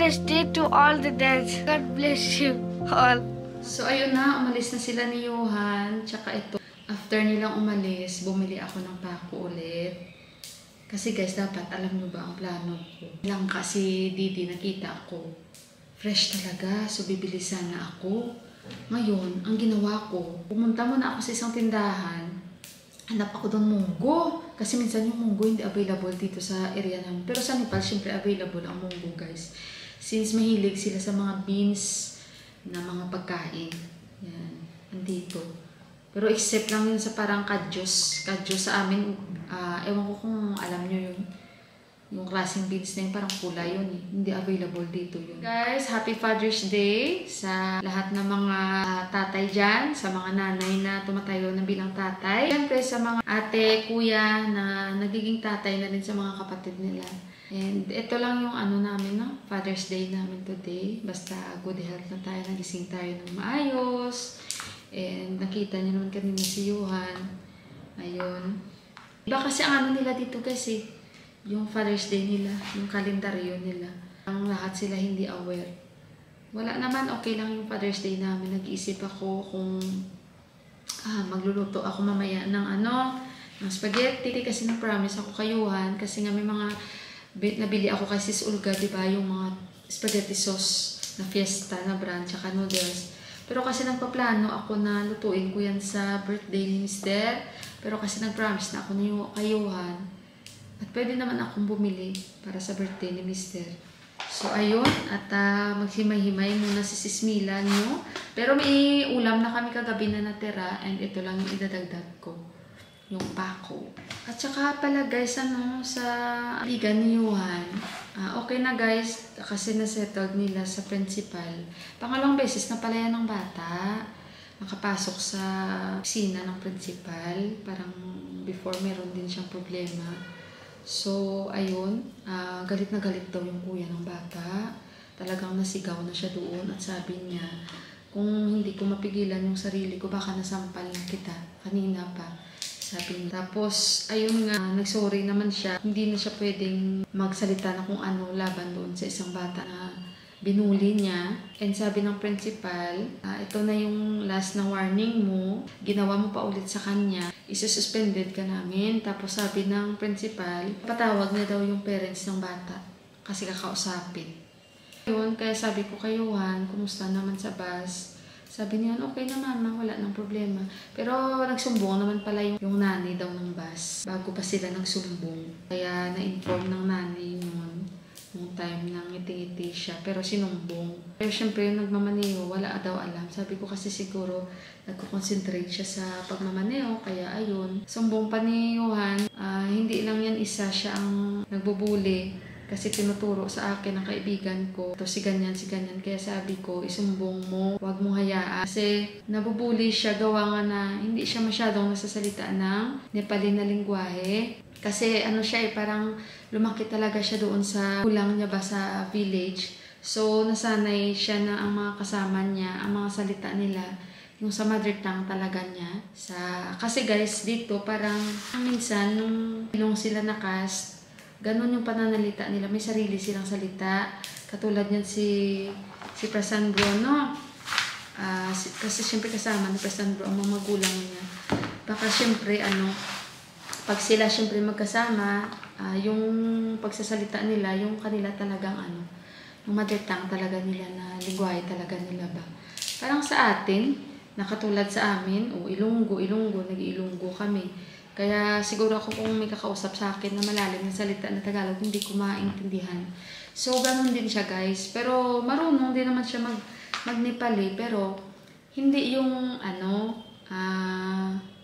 Father's Day to all the dads. God bless you all. So, ayun na. Umalis na sila ni Johan. Tsaka ito. After nilang umalis, bumili ako ng pako ulit. Kasi guys, dapat alam nyo ba ang plano ko? Lang kasi Didi nakita ako. Fresh talaga. So, bibili sana ako. Ngayon, ang ginawa ko, pumunta muna ako sa isang tindahan. Hanap ako doon munggo. Kasi minsan yung munggo hindi available dito sa area namin. Pero sa Nepal, syempre available ang munggo, guys. Since mahilig sila sa mga beans na mga pagkain. Yan. Andito. Pero except lang yun sa parang kadyos. Kadyos sa amin, ewan ko kung alam nyo yun. Yung klaseng beans na yun, parang pula yun eh. Hindi available dito yun. Guys, Happy Father's Day sa lahat ng mga tatay dyan, sa mga nanay na tumatayo na bilang tatay. Siyempre sa mga ate, kuya na nagiging tatay na rin sa mga kapatid nila. And ito lang yung ano namin, no? Father's Day namin today. Basta good health na tayo, nagising tayo ng maayos. And nakita niyo naman kanina si Johan. Ayun. Iba kasi ang ano nila dito kasi, yung Father's Day nila, yung kalendaryo nila. Ang lahat sila hindi aware. Wala naman, okay lang yung Father's Day namin. Nag-iisip ako kung magluluto ako mamaya ng ng spaghetti. Kasi na-promise ako kay Johan. Kasi nga may mga nabili ako kay Sis Olga, diba? Yung mga spaghetti sauce na Fiesta na brand, tsaka noodles. Pero kasi nagpaplano ako na lutuin ko yan sa birthday ni Mr. Pero kasi nag-promise na ako kay Johan. At pwede naman akong bumili para sa birthday ni Mr. So, ayun. At maghimay-himay muna si Sis Mila nyo. Pero may ulam na kami kagabi na natira. And ito lang yung idadagdag ko. Yung pako. At saka pala guys, sa bigan ni Johan. Okay na guys. Kasi nasettled nila sa principal. Pangalawang beses na pala yan ng bata. Nakapasok sa kusina ng principal. Parang before meron din siyang problema. So, ayun, galit na galit daw yung kuya ng bata. Talagang nasigaw na siya doon at sabi niya, kung hindi ko mapigilan yung sarili ko, baka nasampal na kita. Kanina pa, sabi niya. Tapos, ayun nga, nagsorry naman siya. Hindi na siya pwedeng magsalita na kung ano laban doon sa isang bata na binuli niya. And sabi ng principal, ito na yung last na warning mo. Ginawa mo pa ulit sa kanya. Isususpended ka namin. Tapos sabi ng principal, patawag na daw yung parents ng bata. Kasi kakausapin. Yun, kaya sabi ko kay Johan, kumusta naman sa bus? Sabi niya, okay na mama, wala nang problema. Pero nagsumbong naman pala yung nanay daw ng bus. Bago pa sila nagsumbong. Kaya na-inform ng nanay noon. Nung time nang ngiti-ngiti siya, pero sinumbong. Pero syempre yung nagmamaneho, wala daw alam. Sabi ko kasi siguro nagko-concentrate siya sa pagmamaneho, kaya ayun. Sumbong pa ni Johan, hindi lang yan isa siya ang nagbubuli. Kasi tinuturo sa akin ng kaibigan ko, to si ganyan. Kaya sabi ko, isumbong mo, huwag mong hayaan. Kasi nabubuli siya, gawa nga na hindi siya masyadong nasasalita ng Nepali na lingwahe. Kasi siya parang lumaki talaga siya doon sa kulang niya ba sa village. So, nasanay siya na ang mga kasama niya, ang mga salita nila, yung sa mother tongue talaga niya. Kasi guys, dito parang minsan nung sila na-cast, ganun yung pananalita nila. May sarili silang salita. Katulad niyan si Prasandro, no? Kasi syempre kasama ni Prasandro ang mga magulang niya. Baka syempre pag sila syempre magkasama, yung pagsasalita nila, yung kanila talagang yung mother tongue talaga nila na lingwahe talaga nila ba. Parang sa atin, nakatulad sa amin, Ilonggo, nag-Ilonggo kami. Kaya siguro ako kung may kakausap sa akin na malalim na salita na Tagalog, hindi ko maintindihan. So, ganun din siya guys. Pero marunong din naman siya mag-Nepali, pero hindi yung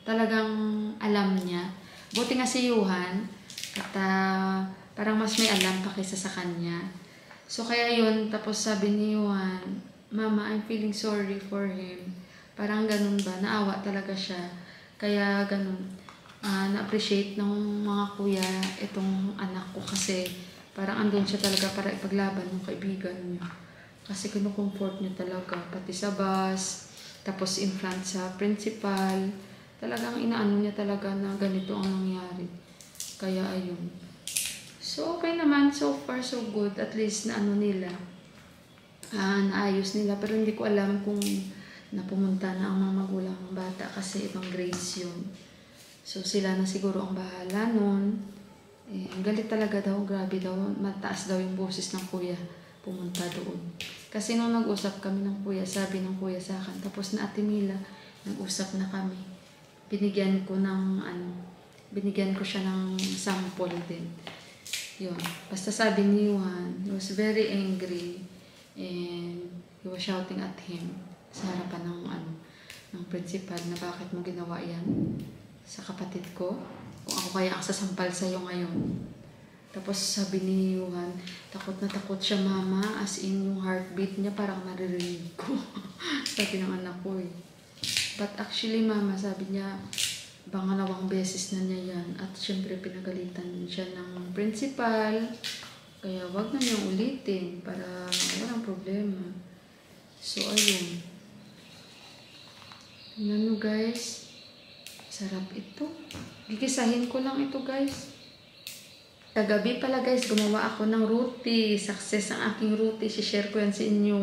talagang alam niya. Buti nga si Johan, at parang mas may alam pa kaysa sa kanya. So kaya yun, tapos sabi ni Johan, Mama, I'm feeling sorry for him. Parang ganun ba, naawa talaga siya. Kaya ganun, na-appreciate ng mga kuya itong anak ko kasi parang andun siya talaga para ipaglaban ng kaibigan niya. Kasi kinukomfort niya talaga, pati sa bus, tapos in front sa principal. Talagang inaano niya talaga na ganito ang nangyari. Kaya ayun. So okay naman, so far so good. At least na nila. naayos nila. Pero hindi ko alam kung napumunta na ang mga magulang ng bata kasi ibang grades yun. So sila na siguro ang bahala nun. Ang galit talaga daw, grabe daw, mataas daw yung boses ng kuya pumunta doon. Kasi nung nag-usap kami ng kuya, sabi ng kuya sa akin, tapos na Ate Mila, nag-usap na kami. Binigyan ko siya ng sample din. Yun. Basta sabi ni Johan, he was very angry and he was shouting at him sa harapan ng principal na bakit mo ginawa yan sa kapatid ko. Kung ako kaya ang sasampal sa'yo ngayon. Tapos sabi ni Johan, takot na takot siya mama, as in yung heartbeat niya parang naririnig ko. Sabi ng anak ko eh. But actually mama, sabi niya, pangalawang beses na niya yan. At syempre pinagalitan siya ng principal. Kaya wag na niyang ulitin para walang problema. So ayun. Tingnan nyo guys. Sarap ito. Gigisahin ko lang ito guys. Kagabi pala guys, gumawa ako ng roti. Success ang aking roti. I-share ko yan sa inyo.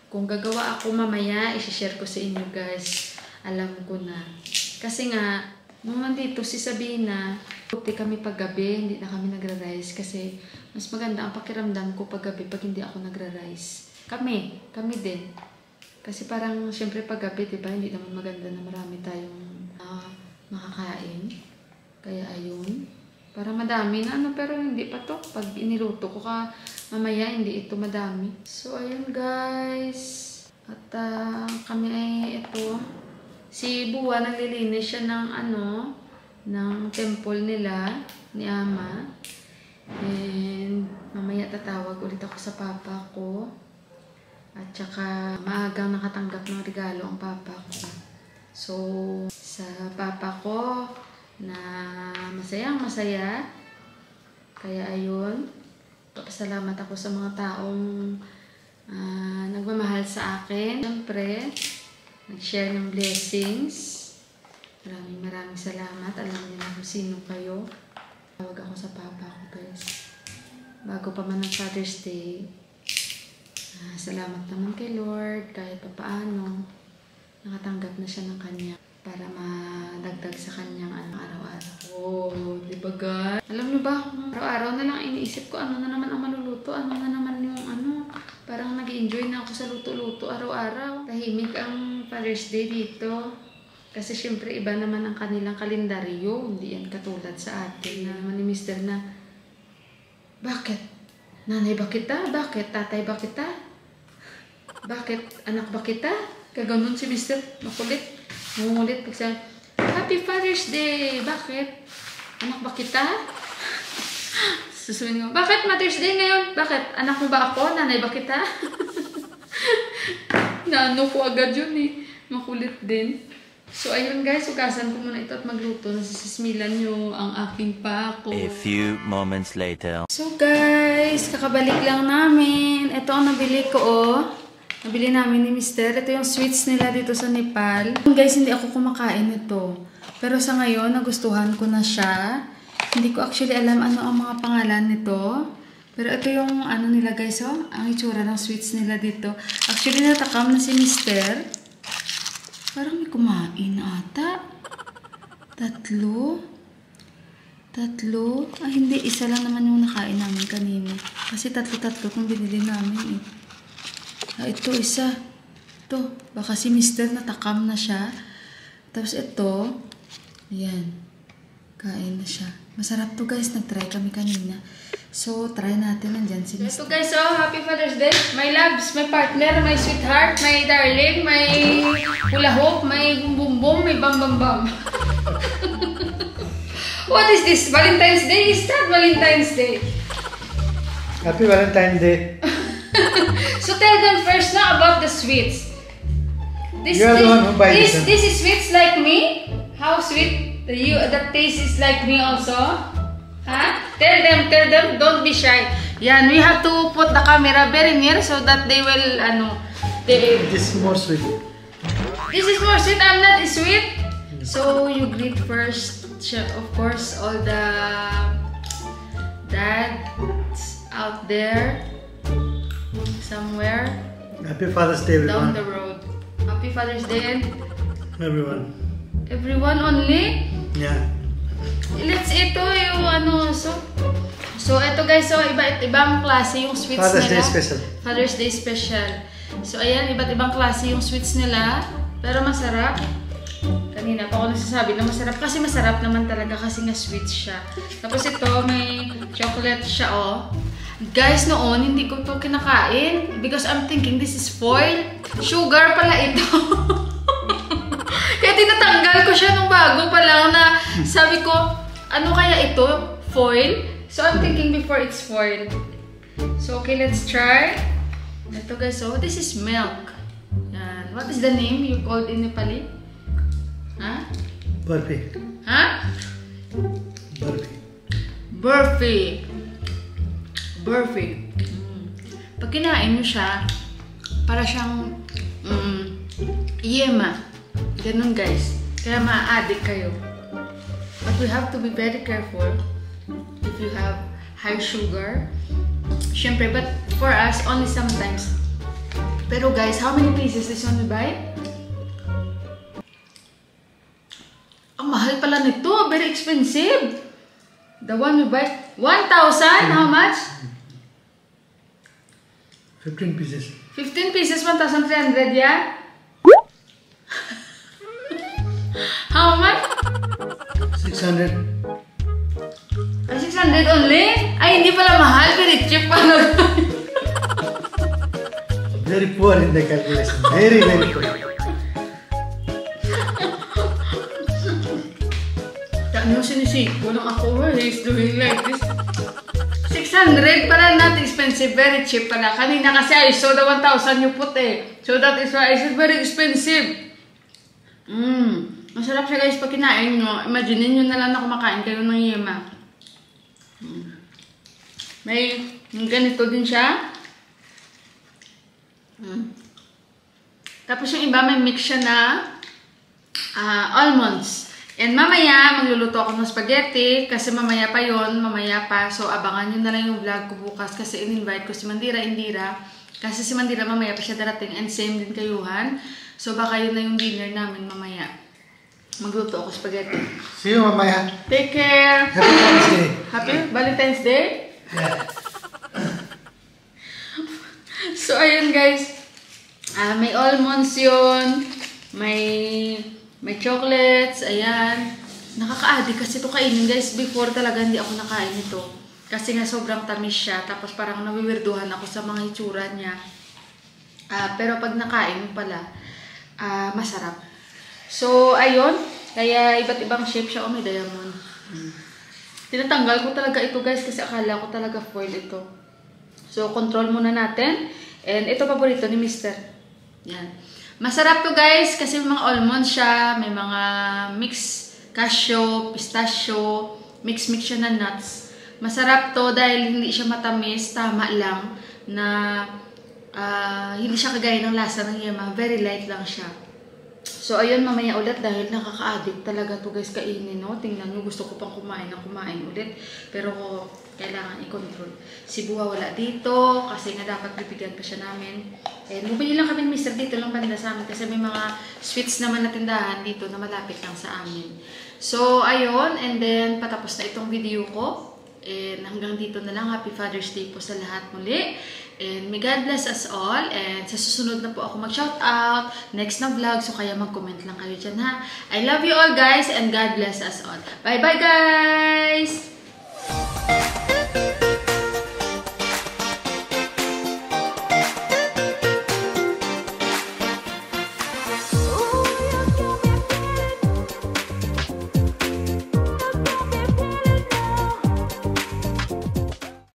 Kung gagawa ako mamaya, i-share ko sa inyo guys. Alam ko na. Kasi nga, nung nandito si Sabina, roti kami paggabi, hindi na kami nagra-rice. Kasi mas maganda ang pakiramdam ko paggabi pag hindi ako nagra-rice. Kami din. Kasi parang syempre paggabi, diba, hindi naman maganda na marami tayong makakain. Kaya ayun. Para madami na pero hindi pa to. Pag iniluto ko mamaya, hindi ito madami. So ayun guys. At kami ay ito. Si Buwa naglilinis siya ng ng temple nila ni Ama. And mamaya tatawag ulit ako sa papa ko. At saka maagang nakatanggap ng regalo ang papa ko. So sa papa ko na masayang masaya. Kaya ayun, papasalamat ako sa mga taong nagmamahal sa akin. Siyempre, nag-share ng blessings. Maraming salamat. Alam niyo na kung sino kayo. Tawag ako sa papa ko guys. Bago pa man ang Father's Day. Salamat naman kay Lord kahit papaano nakatanggap na siya ng kanya para madagdag sa kanyang araw-araw. Oh, di ba guys? Alam niyo ba, araw-araw na lang iniisip ko ano na naman ang maluluto, ano na naman yung parang nag-enjoy na ako sa luto-luto araw-araw. Tahimik ang Father's Day dito. Kasi syempre iba naman ang kanilang kalendaryo, hindi yan katulad sa atin. Na naman ni Mr. na, bakit? Nanay ba kita? Bakit? Tatay ba kita? Bakit? Anak ba kita? Kaganon si Mr. Makulit. Ngungulit pag sabi, Happy Father's Day! Bakit? Anak ba kita? Susunod nga, bakit Mother's Day ngayon? Bakit? Anak mo ba ako? Nanay ba kita? Naano ko agad yun eh. Makulit din. So ayun guys, ugasan ko muna ito at magluto. Nasisismilan nyo ang aking pako. A few moments later. So guys, kakabalik lang namin. Ito ang nabili ko oh. Nabili namin ni Mr. Ito yung sweets nila dito sa Nepal. Guys, hindi ako kumakain nito. Pero sa ngayon, nagustuhan ko na siya. Hindi ko actually alam ano ang mga pangalan nito. Pero ito yung nila guys, oh. Ang itsura ng sweets nila dito. Actually, natakam na si Mr. Parang may kumain ata. Tatlo. Hindi. Isa lang naman yung nakain namin kanina. Kasi tatlo kung binili namin eh. Ito, isa. Ito. Baka si Mr. natakam na siya. Tapos ito. Ayan. Kain na siya. Masarap to guys. Nag-try kami kanina. So, try natin. Nandyan si Mr. Ito guys, oh. Happy Father's Day. My loves, my partner, my sweetheart, my darling, my hula hoop, my boom boom boom, my bam bam bam. What is this? Valentine's Day? Is that Valentine's Day? Happy Valentine's Day. So tell them first now about the sweets. You are the one who buys them. This is sweets like me? How sweet? That taste is like me also? Huh? Tell them, don't be shy. Yan, we have to put the camera very near so that they will, This is more sweet. This is more sweet, I'm not sweet. So, you greet first, of course, all the dads out there, somewhere. Happy Father's Day, down everyone. the road. Happy Father's Day. Everyone. Everyone only? Yeah. Let's ito yung ano, so ito guys, so ibang klase yung sweets Father's nila. Day special. Father's Day special. So ayan, iba't ibang klase yung sweets nila, pero masarap. Kanina pa ako nagsasabi na masarap kasi masarap naman talaga kasi nga sweet siya. Tapos ito may chocolate siya oh. Guys, noon hindi ko to kinakain because I'm thinking this is foil. Sugar pala ito. Kaya tinatanggal ko siya nung bago pa lang na sabi ko, ano kaya ito? Foil? So I'm thinking before it's foil. So okay, let's try. Ito guys, so this is milk. Yan. What is the name you called in Nepali? Huh? Burfi. Huh? Burfi. Burfi. Burfi. Pag kinain nyo siya, para siyang yema. Ganun guys. Kaya ma-addict kayo. But we have to be very careful if you have high sugar. Siyempre, but for us, only sometimes. Pero guys, how many pieces this one we buy? Ang mahal pala nito. Very expensive. The one we buy, 1,000? How much? 15 pieces. 15 pieces, 1,300 yan? How much? 600. Ay, 600 only? Ay, hindi pala mahal. Very cheap pala. Very poor in the calculation. Very, very poor. Ano sinisiko lang ako, he's doing like this. 600 pala, not expensive, very cheap pala. Kanina kasi I saw the 1,000 you put eh. So that is why I said very expensive. Masarap siya guys pag kinain nyo. Imagine nyo na lang na kumakain kayo ng yema. May ganito din siya. Tapos yung iba may mix siya na almonds. And mamaya, magluluto ako ng spaghetti kasi mamaya pa yon, mamaya pa. So, abangan nyo na lang yung vlog ko bukas kasi in-invite ko si Mandira, Indira. Kasi si Mandira mamaya pa siya darating and same din kayuhan. So, baka yun na yung dinner namin mamaya. Magluto ako spaghetti. See you, mamaya. Take care! Happy Father's Day. Happy Valentine's Day? Yeah. So, ayun guys. May almonds yun. May chocolates, ayan. Nakaka-addict kasi ito kainin guys. Before talaga hindi ako nakain ito. Kasi nga sobrang tamis siya. Tapos parang nawiwirduhan ako sa mga itsura niya. Pero pag nakain mo pala, masarap. So, ayun. Kaya iba't ibang shape siya. Oh, may diamond. Tinatanggal ko talaga ito guys kasi akala ko talaga foil ito. So, control muna natin. And ito paborito ni Mr. Yan. Masarap to guys kasi may mga almonds siya, may mga mix cashew, pistachio, mix siya na nuts. Masarap to dahil hindi siya matamis, tama lang na hindi siya kagaya ng lasa ng yema, very light lang siya. So ayun, mamaya ulit dahil nakaka-addict talaga to guys kainin, no? Tingnan nyo, gusto ko pang kumain ulit, pero kailangan i-control. Si Buha wala dito kasi nga dapat bibigyan pa siya namin. And bumili lang kami ng Mr. dito lang banda sa amin kasi may mga sweets naman na tindahan dito na malapit lang sa amin. So, ayun. And then, patapos na itong video ko. And hanggang dito na lang. Happy Father's Day po sa lahat muli. And may God bless us all. And sa susunod na po ako mag-shoutout. Next na vlog. So, kaya mag-comment lang kayo dyan ha. I love you all guys and God bless us all. Bye-bye guys!